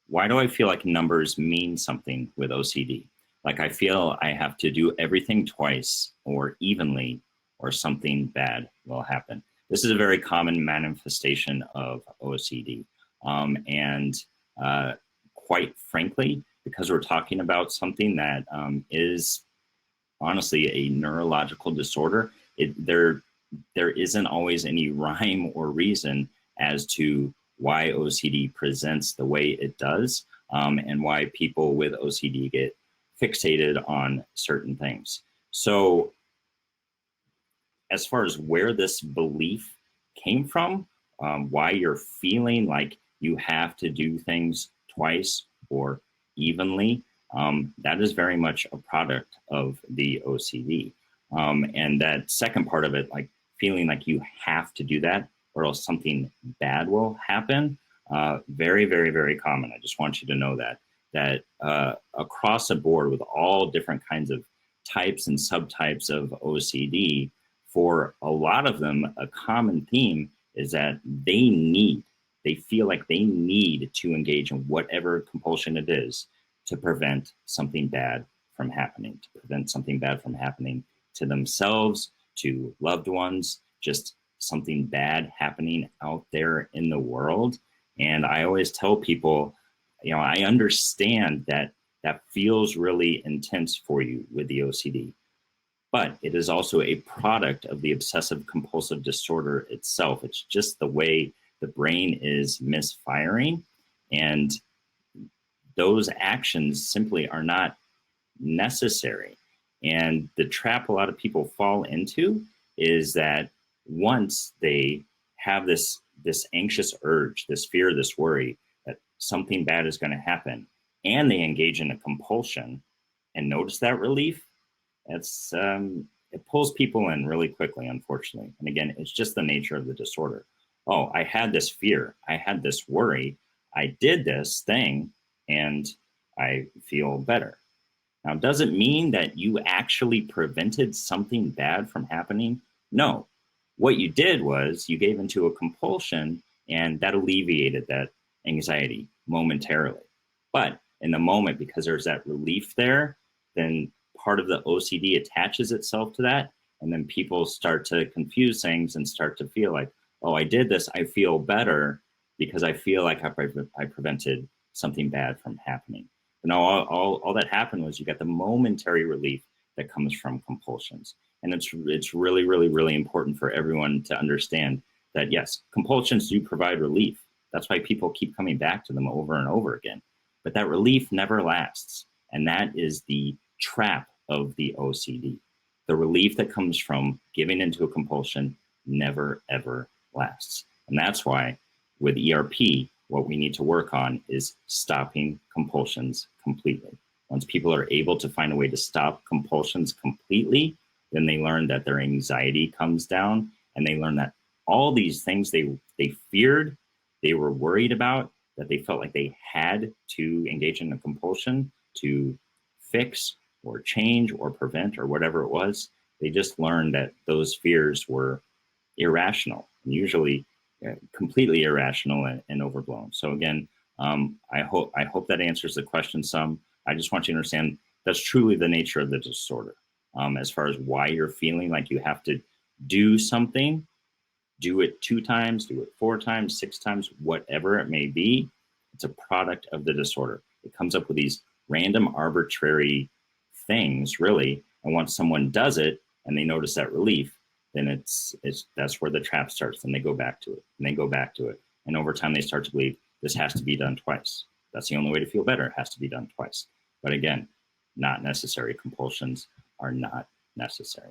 why do I feel like numbers mean something with OCD? Like I feel I have to do everything twice or evenly or something bad will happen. This is a very common manifestation of OCD. And quite frankly, because we're talking about something that is honestly a neurological disorder, there isn't always any rhyme or reason as to why OCD presents the way it does, and why people with OCD get fixated on certain things. So as far as where this belief came from, why you're feeling like you have to do things twice or evenly, that is very much a product of the OCD. And that second part of it, like feeling like you have to do that or else something bad will happen, very, very, very common. I just want you to know that across the board with all different kinds of types and subtypes of OCD, for a lot of them, a common theme is that they feel like they need to engage in whatever compulsion it is to prevent something bad from happening, to prevent something bad from happening to themselves, to loved ones, just something bad happening out there in the world. And I always tell people, I understand that that feels really intense for you with the OCD, but it is also a product of the obsessive compulsive disorder itself. It's just the way the brain is misfiring, and those actions simply are not necessary. And the trap a lot of people fall into is that once they have this anxious urge, this fear, this worry that something bad is going to happen, and they engage in a compulsion and notice that relief, it pulls people in really quickly, unfortunately. And again, it's just the nature of the disorder. Oh, I had this fear, I had this worry, I did this thing, and I feel better. Now, does it mean that you actually prevented something bad from happening? No. What you did was you gave into a compulsion, and that alleviated that anxiety momentarily. But in the moment, because there's that relief there, then part of the OCD attaches itself to that. And then people start to confuse things and start to feel like, oh, I did this, I feel better because I feel like I prevented something bad from happening. But no, all that happened was you got the momentary relief that comes from compulsions. And it's really, really, really important for everyone to understand that, yes, compulsions do provide relief. That's why people keep coming back to them over and over again. But that relief never lasts. And that is the trap of the OCD. The relief that comes from giving into a compulsion never, ever lasts. And that's why with ERP, what we need to work on is stopping compulsions completely. Once people are able to find a way to stop compulsions completely, then they learn that their anxiety comes down, and they learn that all these things they feared, they were worried about, that they felt like they had to engage in a compulsion to fix or change or prevent or whatever it was, they just learned that those fears were irrational, and usually completely irrational and overblown. So again, I hope that answers the question some. I just want you to understand that's truly the nature of the disorder. As far as why you're feeling like you have to do something, do it 2 times, do it 4 times, 6 times, whatever it may be, it's a product of the disorder. It comes up with these random arbitrary things, really, and once someone does it and they notice that relief, then that's where the trap starts, and they go back to it, and they go back to it. And over time, they start to believe this has to be done twice. That's the only way to feel better. It has to be done twice. But again, not necessary. Compulsions are not necessary.